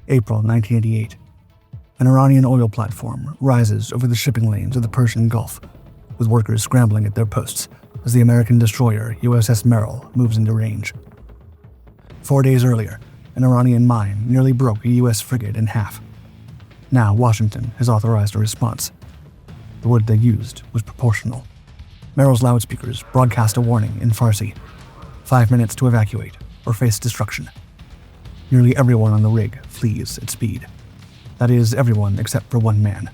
April 1988. An Iranian oil platform rises over the shipping lanes of the Persian Gulf, with workers scrambling at their posts as the American destroyer USS Merrill moves into range. 4 days earlier, an Iranian mine nearly broke a U.S. frigate in half. Now Washington has authorized a response. The word they used was proportional. Merrill's loudspeakers broadcast a warning in Farsi: 5 minutes to evacuate or face destruction. Nearly everyone on the rig flees at speed. That is, everyone except for one man.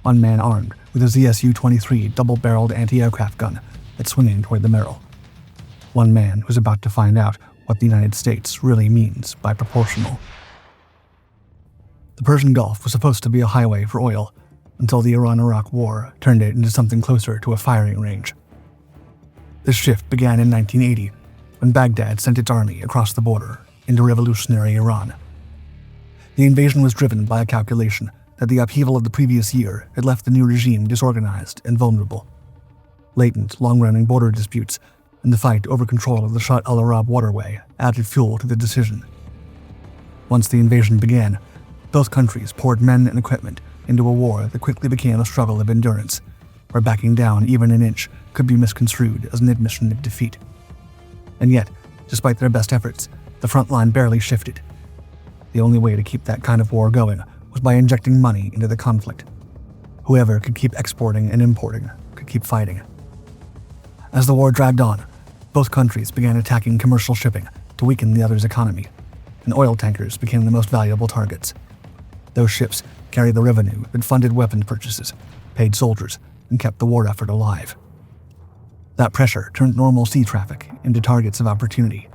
One man armed with a ZSU-23 double-barreled anti-aircraft gun that's swinging toward the Merrill. One man who's about to find out what the United States really means by proportional. The Persian Gulf was supposed to be a highway for oil until the Iran-Iraq War turned it into something closer to a firing range. This shift began in 1980 when Baghdad sent its army across the border into revolutionary Iran. The invasion was driven by a calculation that the upheaval of the previous year had left the new regime disorganized and vulnerable. Latent, long-running border disputes and the fight over control of the Shatt al-Arab waterway added fuel to the decision. Once the invasion began, both countries poured men and equipment into a war that quickly became a struggle of endurance, where backing down even an inch could be misconstrued as an admission of defeat. And yet, despite their best efforts, the front line barely shifted. The only way to keep that kind of war going was by injecting money into the conflict. Whoever could keep exporting and importing could keep fighting. As the war dragged on, both countries began attacking commercial shipping to weaken the other's economy, and oil tankers became the most valuable targets. Those ships carried the revenue that funded weapons purchases, paid soldiers, and kept the war effort alive. That pressure turned normal sea traffic into targets of opportunity.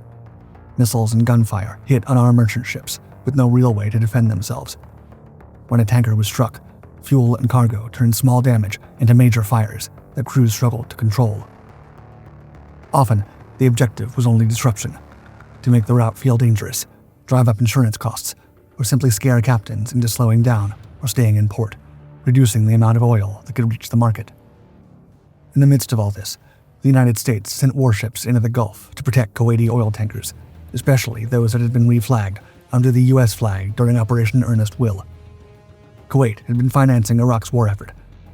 Missiles and gunfire hit unarmed merchant ships with no real way to defend themselves. When a tanker was struck, fuel and cargo turned small damage into major fires that crews struggled to control. Often, the objective was only disruption, to make the route feel dangerous, drive up insurance costs, or simply scare captains into slowing down or staying in port, reducing the amount of oil that could reach the market. In the midst of all this, the United States sent warships into the Gulf to protect Kuwaiti oil tankers, especially those that had been reflagged under the U.S. flag during Operation Earnest Will. Kuwait had been financing Iraq's war effort,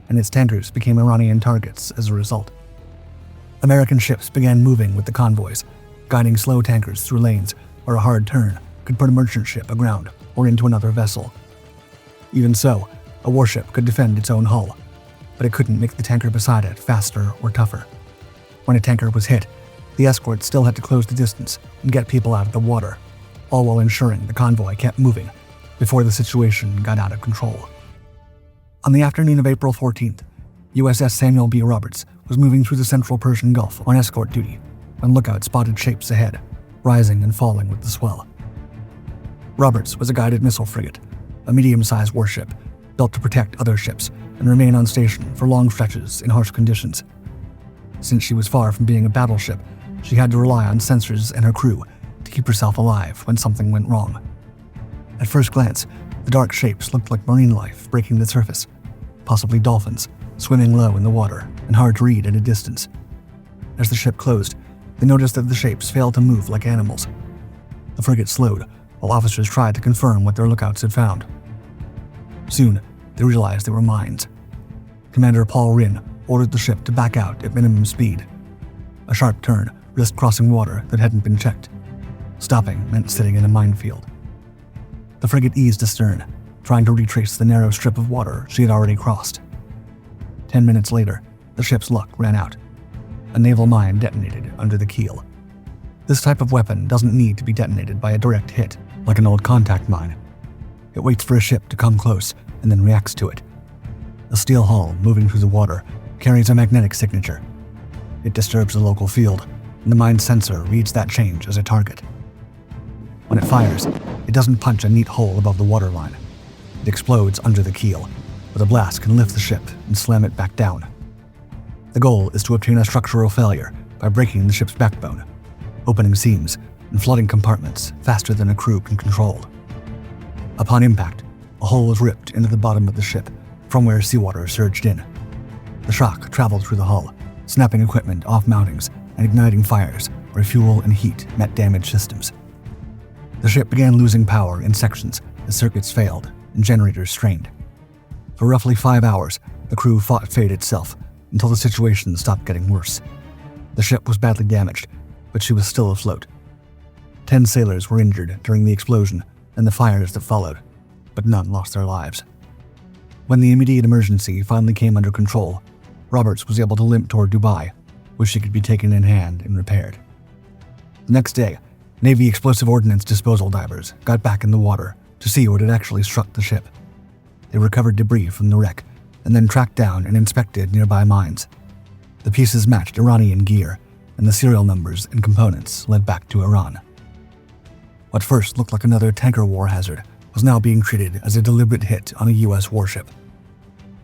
and its tankers became Iranian targets as a result. American ships began moving with the convoys, guiding slow tankers through lanes where a hard turn could put a merchant ship aground or into another vessel. Even so, a warship could defend its own hull, but it couldn't make the tanker beside it faster or tougher. When a tanker was hit, the escort still had to close the distance and get people out of the water, all while ensuring the convoy kept moving before the situation got out of control. On the afternoon of April 14th, USS Samuel B. Roberts was moving through the central Persian Gulf on escort duty when Lookout spotted shapes ahead, rising and falling with the swell. Roberts was a guided missile frigate, a medium-sized warship built to protect other ships and remain on station for long stretches in harsh conditions. Since she was far from being a battleship, she had to rely on sensors and her crew to keep herself alive when something went wrong. At first glance, the dark shapes looked like marine life breaking the surface, possibly dolphins, swimming low in the water and hard to read at a distance. As the ship closed, they noticed that the shapes failed to move like animals. The frigate slowed while officers tried to confirm what their lookouts had found. Soon, they realized they were mines. Commander Paul Rinn ordered the ship to back out at minimum speed. A sharp turn risked crossing water that hadn't been checked. Stopping meant sitting in a minefield. The frigate eased astern, trying to retrace the narrow strip of water she had already crossed. 10 minutes later, the ship's luck ran out. A naval mine detonated under the keel. This type of weapon doesn't need to be detonated by a direct hit, like an old contact mine. It waits for a ship to come close and then reacts to it. A steel hull moving through the water carries a magnetic signature. It disturbs the local field, and the mine's sensor reads that change as a target. When it fires, it doesn't punch a neat hole above the waterline. It explodes under the keel, where the blast can lift the ship and slam it back down. The goal is to obtain a structural failure by breaking the ship's backbone, opening seams, and flooding compartments faster than a crew can control. Upon impact, a hole is ripped into the bottom of the ship from where seawater surged in. The shock traveled through the hull, snapping equipment off mountings and igniting fires where fuel and heat met damaged systems. The ship began losing power in sections as circuits failed and generators strained. For roughly 5 hours, the crew fought fate itself until the situation stopped getting worse. The ship was badly damaged, but she was still afloat. 10 sailors were injured during the explosion and the fires that followed, but none lost their lives. When the immediate emergency finally came under control, Roberts was able to limp toward Dubai, where she could be taken in hand and repaired. The next day, Navy explosive ordnance disposal divers got back in the water to see what had actually struck the ship. They recovered debris from the wreck and then tracked down and inspected nearby mines. The pieces matched Iranian gear, and the serial numbers and components led back to Iran. What first looked like another tanker war hazard was now being treated as a deliberate hit on a U.S. warship.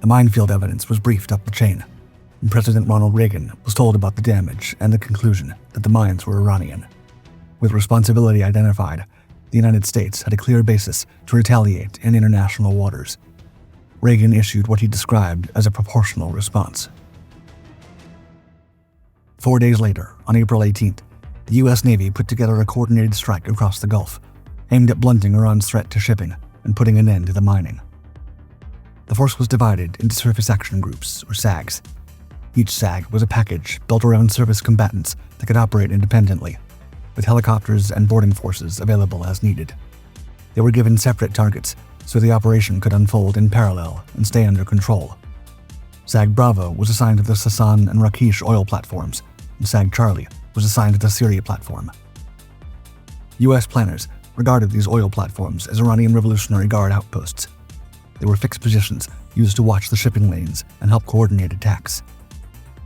The minefield evidence was briefed up the chain, and President Ronald Reagan was told about the damage and the conclusion that the mines were Iranian. With responsibility identified, the United States had a clear basis to retaliate in international waters. Reagan issued what he described as a proportional response. 4 days later, on April 18th, the U.S. Navy put together a coordinated strike across the Gulf, aimed at blunting Iran's threat to shipping and putting an end to the mining. The force was divided into surface action groups, or SAGs. Each SAG was a package built around surface combatants that could operate independently, with helicopters and boarding forces available as needed. They were given separate targets so the operation could unfold in parallel and stay under control. SAG Bravo was assigned to the Sasan and Rakesh oil platforms, and SAG Charlie was assigned to the Syria platform. U.S. planners regarded these oil platforms as Iranian Revolutionary Guard outposts. They were fixed positions used to watch the shipping lanes and help coordinate attacks.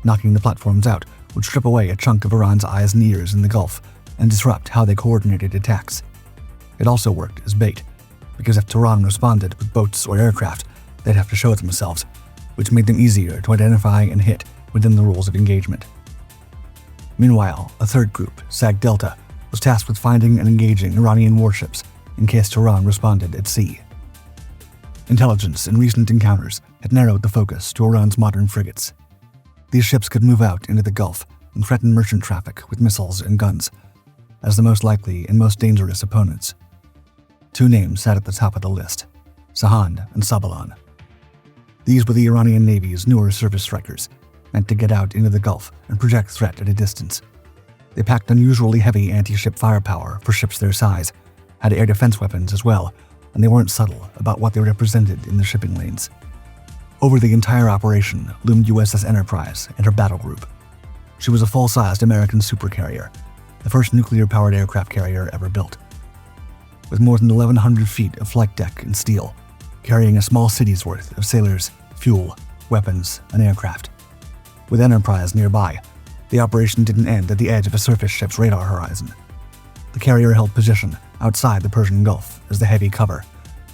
Knocking the platforms out would strip away a chunk of Iran's eyes and ears in the Gulf and disrupt how they coordinated attacks. It also worked as bait, because if Tehran responded with boats or aircraft, they'd have to show themselves, which made them easier to identify and hit within the rules of engagement. Meanwhile, a third group, SAG Delta, was tasked with finding and engaging Iranian warships in case Tehran responded at sea. Intelligence in recent encounters had narrowed the focus to Iran's modern frigates. These ships could move out into the Gulf and threaten merchant traffic with missiles and guns, as the most likely and most dangerous opponents. 2 names sat at the top of the list: Sahand and Sabalan. These were the Iranian Navy's newer surface strikers, meant to get out into the Gulf and project threat at a distance. They packed unusually heavy anti-ship firepower for ships their size, had air defense weapons as well, and they weren't subtle about what they represented in the shipping lanes. Over the entire operation loomed USS Enterprise and her battle group. She was a full-sized American supercarrier, the first nuclear-powered aircraft carrier ever built. With more than 1,100 feet of flight deck and steel, carrying a small city's worth of sailors, fuel, weapons, and aircraft. With Enterprise nearby, the operation didn't end at the edge of a surface ship's radar horizon. The carrier held position outside the Persian Gulf as the heavy cover,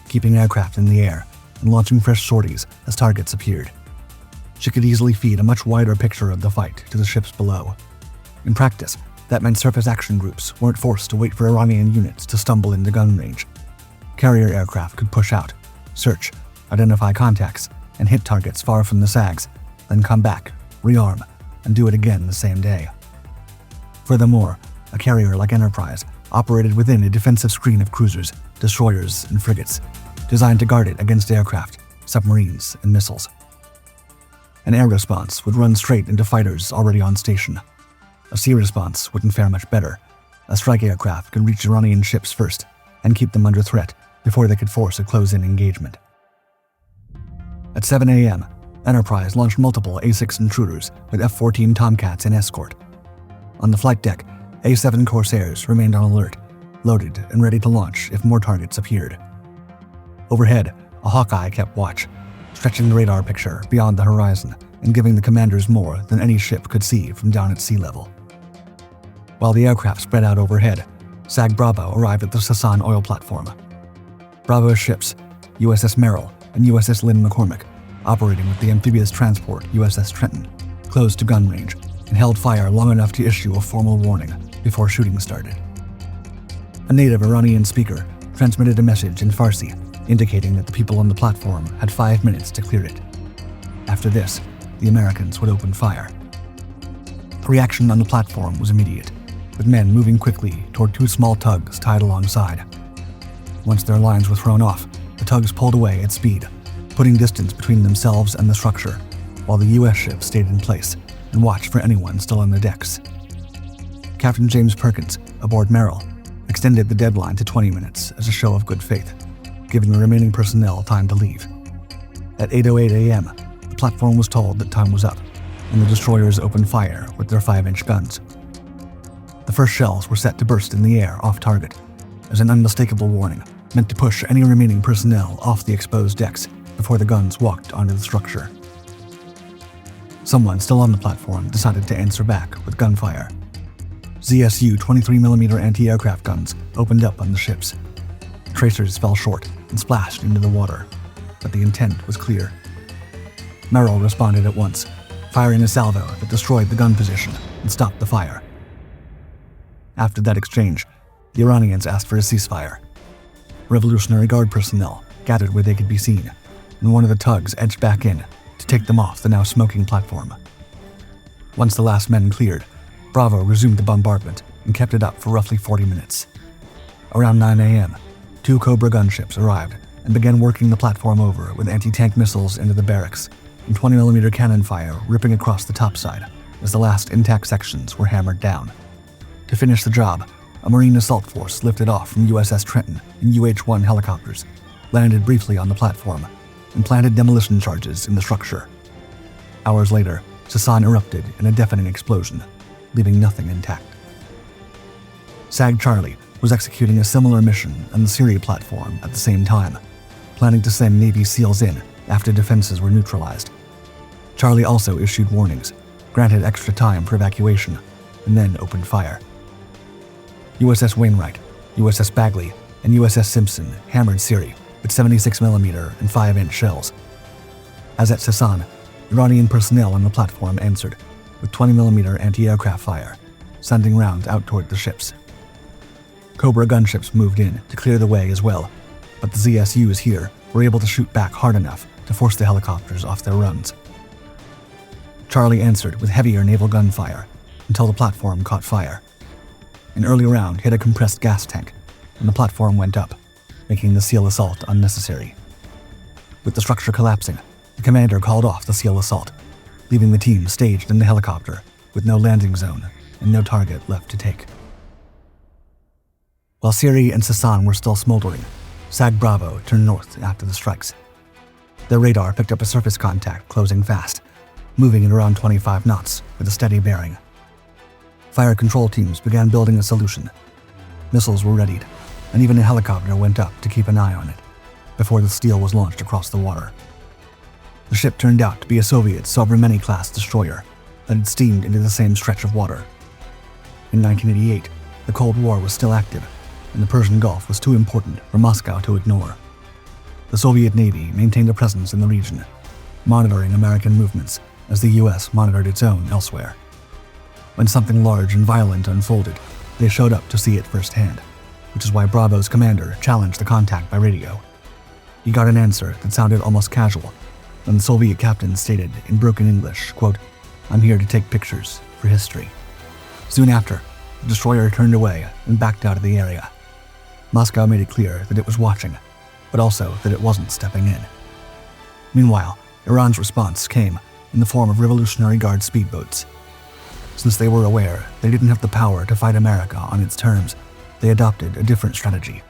keeping aircraft in the air and launching fresh sorties as targets appeared. She could easily feed a much wider picture of the fight to the ships below. In practice, that meant surface action groups weren't forced to wait for Iranian units to stumble into gun range. Carrier aircraft could push out, search, identify contacts, and hit targets far from the SAGs, then come back, rearm, and do it again the same day. Furthermore, a carrier like Enterprise operated within a defensive screen of cruisers, destroyers, and frigates, designed to guard it against aircraft, submarines, and missiles. An air response would run straight into fighters already on station. A sea response wouldn't fare much better. A strike aircraft could reach Iranian ships first and keep them under threat before they could force a close-in engagement. At 7 a.m., Enterprise launched multiple A-6 intruders with F-14 Tomcats in escort. On the flight deck, A-7 Corsairs remained on alert, loaded and ready to launch if more targets appeared. Overhead, a Hawkeye kept watch, stretching the radar picture beyond the horizon and giving the commanders more than any ship could see from down at sea level. While the aircraft spread out overhead, SAG Bravo arrived at the Sasan oil platform. Bravo's ships, USS Merrill and USS Lynn McCormick, operating with the amphibious transport USS Trenton, closed to gun range and held fire long enough to issue a formal warning before shooting started. A native Iranian speaker transmitted a message in Farsi indicating that the people on the platform had 5 minutes to clear it. After this, the Americans would open fire. The reaction on the platform was immediate, with men moving quickly toward 2 small tugs tied alongside. Once their lines were thrown off, the tugs pulled away at speed, putting distance between themselves and the structure, while the U.S. ship stayed in place and watched for anyone still on the decks. Captain James Perkins, aboard Merrill, extended the deadline to 20 minutes as a show of good faith, giving the remaining personnel time to leave. At 8:08 a.m., the platform was told that time was up, and the destroyers opened fire with their 5-inch guns. The first shells were set to burst in the air off target, as an unmistakable warning meant to push any remaining personnel off the exposed decks before the guns walked onto the structure. Someone still on the platform decided to answer back with gunfire. ZSU 23mm anti-aircraft guns opened up on the ships. Tracers fell short and splashed into the water, but the intent was clear. Merrill responded at once, firing a salvo that destroyed the gun position and stopped the fire. After that exchange, the Iranians asked for a ceasefire. Revolutionary Guard personnel gathered where they could be seen, and one of the tugs edged back in to take them off the now smoking platform. Once the last men cleared, Bravo resumed the bombardment and kept it up for roughly 40 minutes. Around 9 a.m., 2 Cobra gunships arrived and began working the platform over with anti-tank missiles into the barracks and 20mm cannon fire ripping across the topside as the last intact sections were hammered down. To finish the job, a Marine assault force lifted off from USS Trenton in UH-1 helicopters, landed briefly on the platform, and planted demolition charges in the structure. Hours later, Sasan erupted in a deafening explosion, leaving nothing intact. SAG Charlie was executing a similar mission on the Syria platform at the same time, planning to send Navy SEALs in after defenses were neutralized. Charlie also issued warnings, granted extra time for evacuation, and then opened fire. USS Wainwright, USS Bagley, and USS Simpson hammered Syria with 76mm and 5-inch shells. As at Sasan, Iranian personnel on the platform answered with 20mm anti-aircraft fire, sending rounds out toward the ships. Cobra gunships moved in to clear the way as well, but the ZSUs here were able to shoot back hard enough to force the helicopters off their runs. Charlie answered with heavier naval gunfire until the platform caught fire. An early round hit a compressed gas tank, and the platform went up, making the SEAL assault unnecessary. With the structure collapsing, the commander called off the SEAL assault, leaving the team staged in the helicopter with no landing zone and no target left to take. While Siri and Sasan were still smoldering, SAG Bravo turned north after the strikes. Their radar picked up a surface contact closing fast, moving at around 25 knots with a steady bearing. Fire control teams began building a solution. Missiles were readied, and even a helicopter went up to keep an eye on it before the steel was launched across the water. The ship turned out to be a Soviet Sovremenny-class destroyer that had steamed into the same stretch of water. In 1988, the Cold War was still active, and the Persian Gulf was too important for Moscow to ignore. The Soviet Navy maintained a presence in the region, monitoring American movements as the U.S. monitored its own elsewhere. When something large and violent unfolded, they showed up to see it firsthand, which is why Bravo's commander challenged the contact by radio. He got an answer that sounded almost casual, and the Soviet captain stated in broken English, quote, "I'm here to take pictures for history." Soon after, the destroyer turned away and backed out of the area. Moscow made it clear that it was watching, but also that it wasn't stepping in. Meanwhile, Iran's response came in the form of Revolutionary Guard speedboats. Since they were aware they didn't have the power to fight America on its terms, they adopted a different strategy.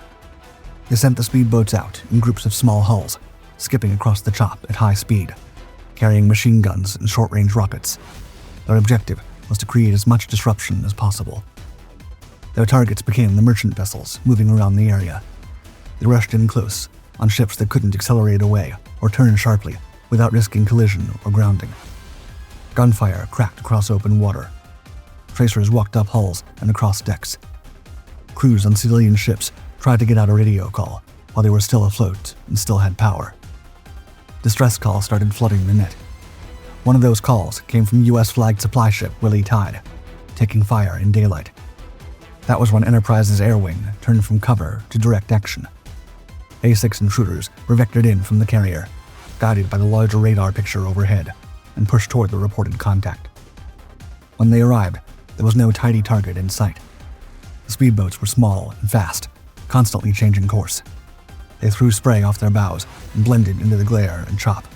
They sent the speedboats out in groups of small hulls, skipping across the chop at high speed, carrying machine guns and short-range rockets. Their objective was to create as much disruption as possible. Their targets became the merchant vessels moving around the area. They rushed in close, on ships that couldn't accelerate away or turn sharply without risking collision or grounding. Gunfire cracked across open water. Tracers walked up hulls and across decks. Crews on civilian ships tried to get out a radio call while they were still afloat and still had power. Distress calls started flooding the net. One of those calls came from U.S.-flagged supply ship Willie Tide, taking fire in daylight. That was when Enterprise's air wing turned from cover to direct action. A-6 intruders were vectored in from the carrier, guided by the larger radar picture overhead, and pushed toward the reported contact. When they arrived, there was no tidy target in sight. The speedboats were small and fast, constantly changing course, They threw spray off their bows and blended into the glare and chop.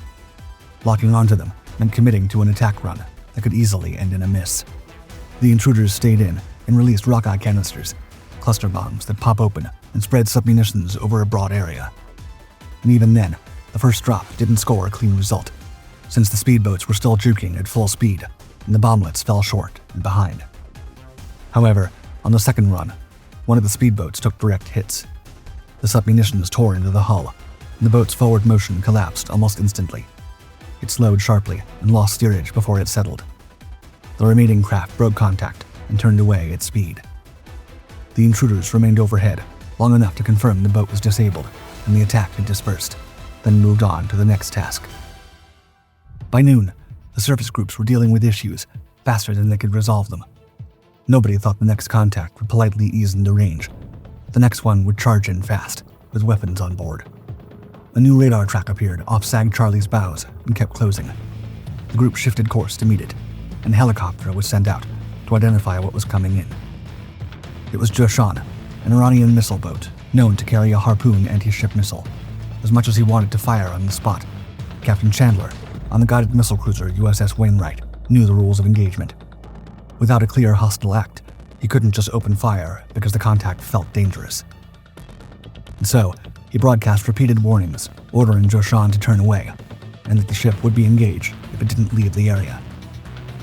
Locking onto them meant committing to an attack run that could easily end in a miss. The intruders stayed in and released rocket canisters, cluster bombs that pop open and spread submunitions over a broad area. And even then, the first drop didn't score a clean result, since the speedboats were still juking at full speed and the bomblets fell short and behind. However, on the second run, one of the speedboats took direct hits. The submunitions tore into the hull, and the boat's forward motion collapsed almost instantly. It slowed sharply and lost steerage before it settled. The remaining craft broke contact and turned away at speed. The intruders remained overhead long enough to confirm the boat was disabled and the attack had dispersed, then moved on to the next task. By noon, the surface groups were dealing with issues faster than they could resolve them. Nobody thought the next contact would politely ease into range. The next one would charge in fast, with weapons on board. A new radar track appeared off Sag Charlie's bows and kept closing. The group shifted course to meet it, and a helicopter was sent out to identify what was coming in. It was Joshan, an Iranian missile boat known to carry a Harpoon anti-ship missile. As much as he wanted to fire on the spot, Captain Chandler, on the guided missile cruiser USS Wainwright, knew the rules of engagement. Without a clear hostile act, he couldn't just open fire because the contact felt dangerous. And so, he broadcast repeated warnings, ordering Joshan to turn away, and that the ship would be engaged if it didn't leave the area.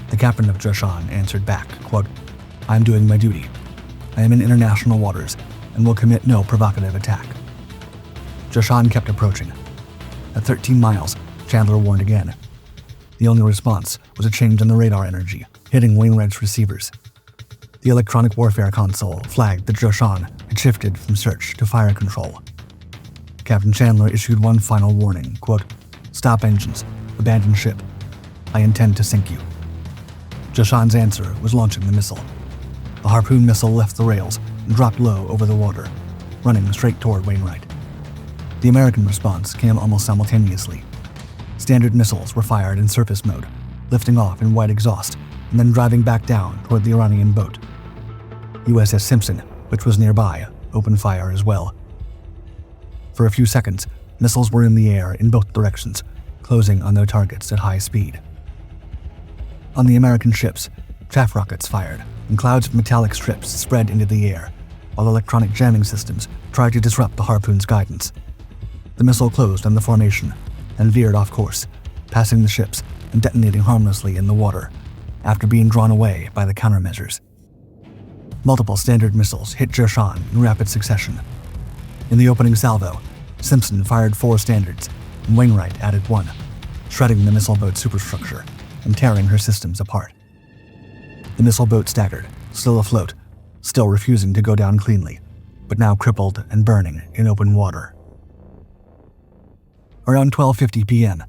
The captain of Joshan answered back, quote, "I am doing my duty. I am in international waters and will commit no provocative attack." Joshan kept approaching. At 13 miles, Chandler warned again. The only response was a change in the radar energy, hitting Wainwright's receivers. The electronic warfare console flagged that Joshan had shifted from search to fire control. Captain Chandler issued one final warning, quote, "Stop engines, abandon ship. I intend to sink you." Joshan's answer was launching the missile. The Harpoon missile left the rails and dropped low over the water, running straight toward Wainwright. The American response came almost simultaneously. Standard missiles were fired in surface mode, lifting off in white exhaust and then driving back down toward the Iranian boat. USS Simpson, which was nearby, opened fire as well. For a few seconds, missiles were in the air in both directions, closing on their targets at high speed. On the American ships, chaff rockets fired, and clouds of metallic strips spread into the air, while electronic jamming systems tried to disrupt the Harpoon's guidance. The missile closed on the formation and veered off course, passing the ships and detonating harmlessly in the water, after being drawn away by the countermeasures. Multiple Standard missiles hit Joshan in rapid succession. In the opening salvo, Simpson fired 4 Standards, and Wainwright added 1, shredding the missile boat's superstructure and tearing her systems apart. The missile boat staggered, still afloat, still refusing to go down cleanly, but now crippled and burning in open water. Around 12:50 p.m.,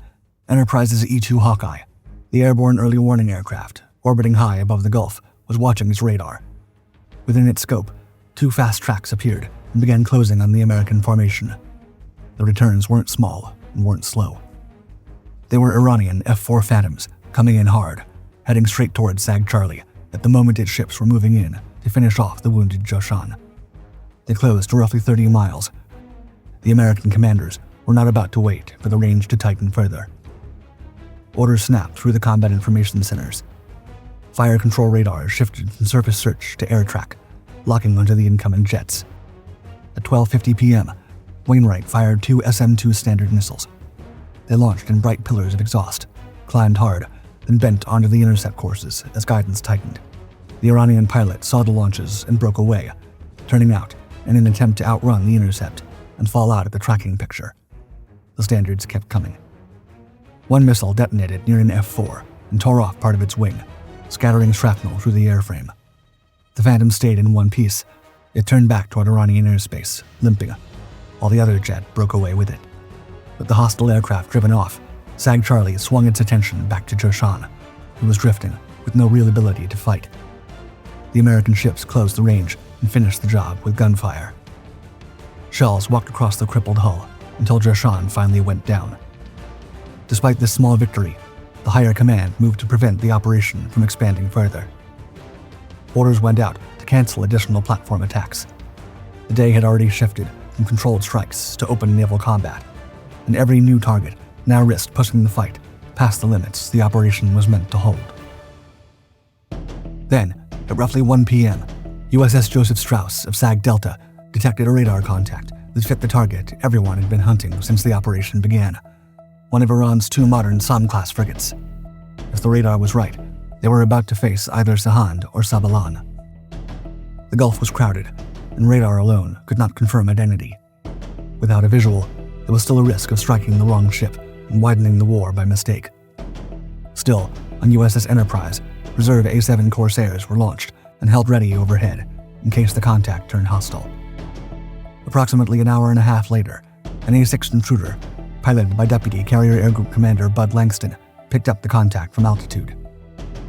Enterprise's E-2 Hawkeye, the airborne early warning aircraft orbiting high above the Gulf, was watching its radar. Within its scope, 2 fast tracks appeared and began closing on the American formation. The returns weren't small and weren't slow. They were Iranian F-4 Phantoms, coming in hard, heading straight towards Sag Charlie at the moment its ships were moving in to finish off the wounded Joshan. They closed to roughly 30 miles. The American commanders were not about to wait for the range to tighten further. Orders snapped through the combat information centers. Fire control radars shifted from surface search to air track, locking onto the incoming jets. At 12:50 p.m., Wainwright fired 2 SM-2 Standard missiles. They launched in bright pillars of exhaust, climbed hard, then bent onto the intercept courses as guidance tightened. The Iranian pilot saw the launches and broke away, turning out in an attempt to outrun the intercept and fall out of the tracking picture. The Standards kept coming. One missile detonated near an F-4 and tore off part of its wing, scattering shrapnel through the airframe. The Phantom stayed in one piece. It turned back toward Iranian airspace, limping, while the other jet broke away with it. With the hostile aircraft driven off, Sag Charlie swung its attention back to Joshan, who was drifting with no real ability to fight. The American ships closed the range and finished the job with gunfire. Shells walked across the crippled hull until Joshan finally went down. Despite this small victory, the higher command moved to prevent the operation from expanding further. Orders went out to cancel additional platform attacks. The day had already shifted from controlled strikes to open naval combat, and every new target now risked pushing the fight past the limits the operation was meant to hold. Then, at roughly 1 p.m., USS Joseph Strauss of SAG Delta detected a radar contact that fit the target everyone had been hunting since the operation began, one of Iran's 2 modern Somme-class frigates. If the radar was right, they were about to face either Sahand or Sabalan. The Gulf was crowded, and radar alone could not confirm identity. Without a visual, there was still a risk of striking the wrong ship and widening the war by mistake. Still, on USS Enterprise, reserve A-7 Corsairs were launched and held ready overhead in case the contact turned hostile. Approximately an hour and a half later, an A-6 intruder, piloted by Deputy Carrier Air Group Commander Bud Langston, picked up the contact from altitude.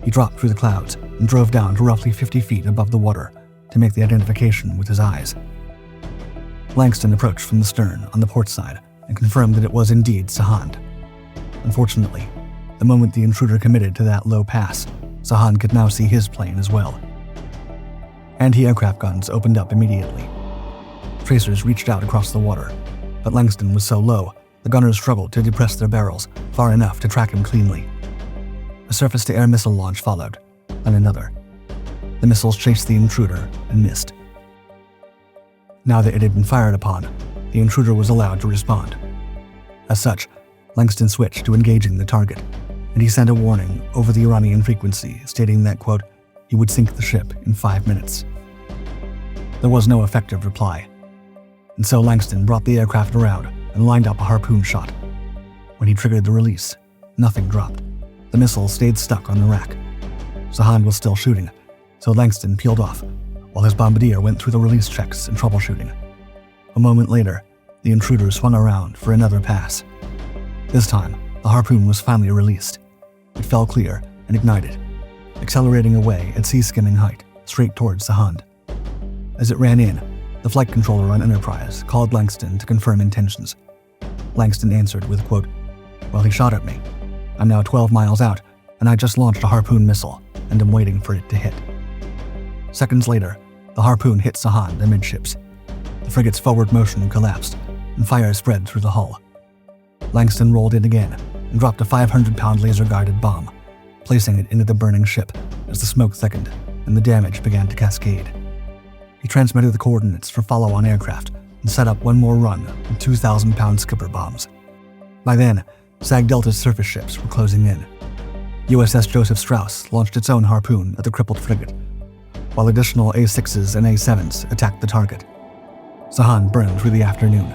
He dropped through the clouds and drove down to roughly 50 feet above the water to make the identification with his eyes. Langston approached from the stern on the port side and confirmed that it was indeed Sahand. Unfortunately, the moment the intruder committed to that low pass, Sahand could now see his plane as well. Anti-aircraft guns opened up immediately. Tracers reached out across the water, but Langston was so low, the gunners struggled to depress their barrels far enough to track him cleanly. A surface-to-air missile launch followed, and another. The missiles chased the intruder and missed. Now that it had been fired upon, the intruder was allowed to respond. As such, Langston switched to engaging the target, and he sent a warning over the Iranian frequency stating that, quote, he would sink the ship in 5 minutes. There was no effective reply, and so Langston brought the aircraft around and lined up a harpoon shot. When he triggered the release, nothing dropped. The missile stayed stuck on the rack. Sahand was still shooting, so Langston peeled off, while his bombardier went through the release checks and troubleshooting. A moment later, the intruder swung around for another pass. This time, the harpoon was finally released. It fell clear and ignited, accelerating away at sea-skimming height, straight towards Sahand. As it ran in, the flight controller on Enterprise called Langston to confirm intentions. Langston answered with, quote, well, he shot at me. I'm now 12 miles out, and I just launched a harpoon missile, and am waiting for it to hit. Seconds later, the harpoon hit Sahand amidships. The frigate's forward motion collapsed, and fire spread through the hull. Langston rolled in again and dropped a 500-pound laser-guided bomb, placing it into the burning ship as the smoke thickened and the damage began to cascade. He transmitted the coordinates for follow-on aircraft and set up one more run with 2,000-pound skipper bombs. By then, SAG Delta's surface ships were closing in. USS Joseph Strauss launched its own harpoon at the crippled frigate, while additional A-6s and A-7s attacked the target. Sahand burned through the afternoon,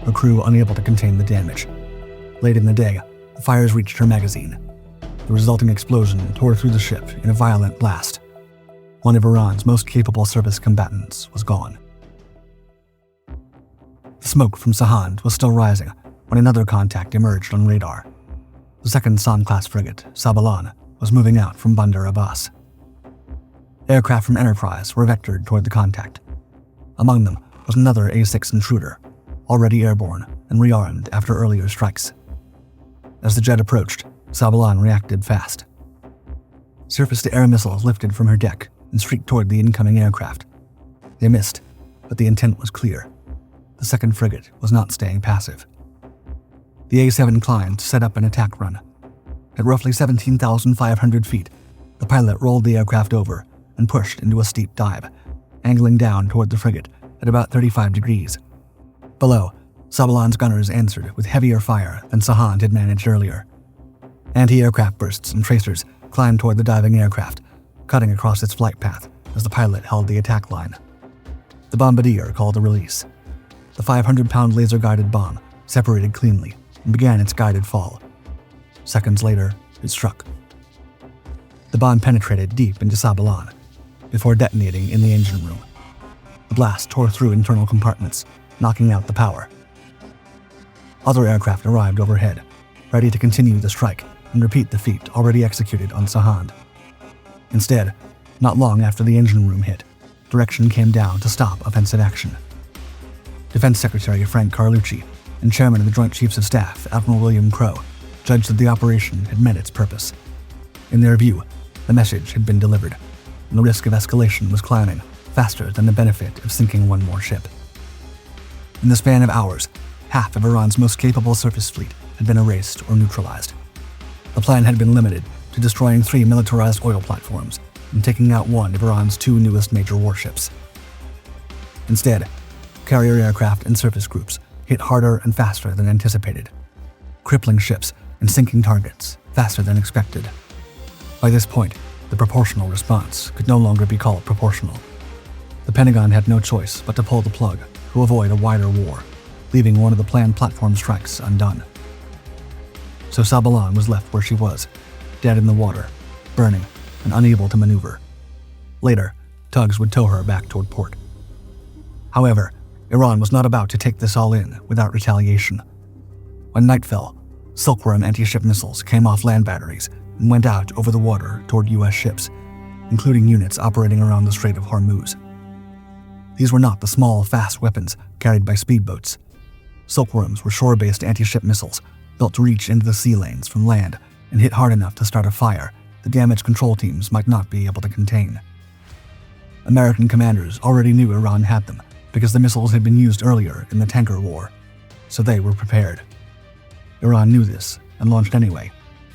her crew unable to contain the damage. Late in the day, the fires reached her magazine. The resulting explosion tore through the ship in a violent blast. One of Iran's most capable surface combatants was gone. The smoke from Sahand was still rising when another contact emerged on radar. The second Somme-class frigate, Sabalan, was moving out from Bandar Abbas. Aircraft from Enterprise were vectored toward the contact. Among them was another A-6 intruder, already airborne and rearmed after earlier strikes. As the jet approached, Sabalan reacted fast. Surface-to-air missiles lifted from her deck and streaked toward the incoming aircraft. They missed, but the intent was clear. The second frigate was not staying passive. The A-7 climbed to set up an attack run. At roughly 17,500 feet, the pilot rolled the aircraft over and pushed into a steep dive, angling down toward the frigate at about 35 degrees. Below, Sabalan's gunners answered with heavier fire than Sahand had managed earlier. Anti-aircraft bursts and tracers climbed toward the diving aircraft, cutting across its flight path as the pilot held the attack line. The bombardier called a release. The 500-pound laser-guided bomb separated cleanly and began its guided fall. Seconds later, it struck. The bomb penetrated deep into Sabalan before detonating in the engine room. The blast tore through internal compartments, knocking out the power. Other aircraft arrived overhead, ready to continue the strike and repeat the feat already executed on Sahand. Instead, not long after the engine room hit, direction came down to stop offensive action. Defense Secretary Frank Carlucci and Chairman of the Joint Chiefs of Staff Admiral William Crowe judged that the operation had met its purpose. In their view, the message had been delivered, and the risk of escalation was climbing faster than the benefit of sinking one more ship. In the span of hours, half of Iran's most capable surface fleet had been erased or neutralized. The plan had been limited to destroying 3 militarized oil platforms and taking out one of Iran's 2 newest major warships. Instead, carrier aircraft and surface groups hit harder and faster than anticipated, crippling ships and sinking targets faster than expected. By this point, the proportional response could no longer be called proportional. The Pentagon had no choice but to pull the plug to avoid a wider war, leaving one of the planned platform strikes undone. So Sabalan was left where she was, dead in the water, burning, and unable to maneuver. Later, tugs would tow her back toward port. However, Iran was not about to take this all in without retaliation. When night fell, Silkworm anti-ship missiles came off land batteries and went out over the water toward U.S. ships, including units operating around the Strait of Hormuz. These were not the small, fast weapons carried by speedboats. Silkworms were shore-based anti-ship missiles built to reach into the sea lanes from land and hit hard enough to start a fire the damage control teams might not be able to contain. American commanders already knew Iran had them because the missiles had been used earlier in the tanker war, so they were prepared. Iran knew this and launched anyway,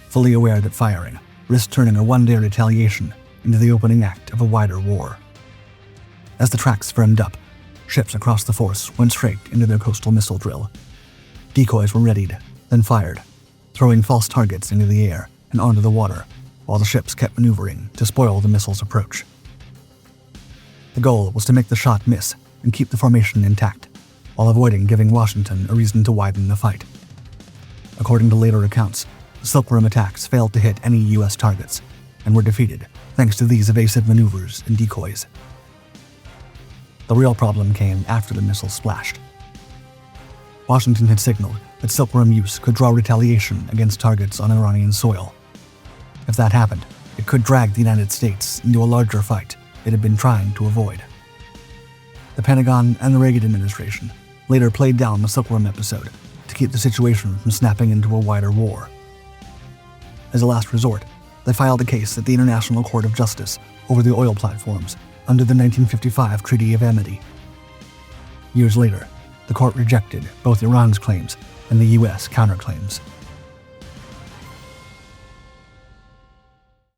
fully aware that firing risked turning a one-day retaliation into the opening act of a wider war. As the tracks firmed up, ships across the force went straight into their coastal missile drill. Decoys were readied, then fired, throwing false targets into the air and onto the water, while the ships kept maneuvering to spoil the missile's approach. The goal was to make the shot miss and keep the formation intact, while avoiding giving Washington a reason to widen the fight. According to later accounts, the Silkworm attacks failed to hit any U.S. targets and were defeated thanks to these evasive maneuvers and decoys. The real problem came after the missiles splashed. Washington had signaled that Silkworm use could draw retaliation against targets on Iranian soil. If that happened, it could drag the United States into a larger fight it had been trying to avoid. The Pentagon and the Reagan administration later played down the Silkworm episode to keep the situation from snapping into a wider war. As a last resort, they filed a case at the International Court of Justice over the oil platforms under the 1955 Treaty of Amity. Years later, the court rejected both Iran's claims and the U.S. counterclaims.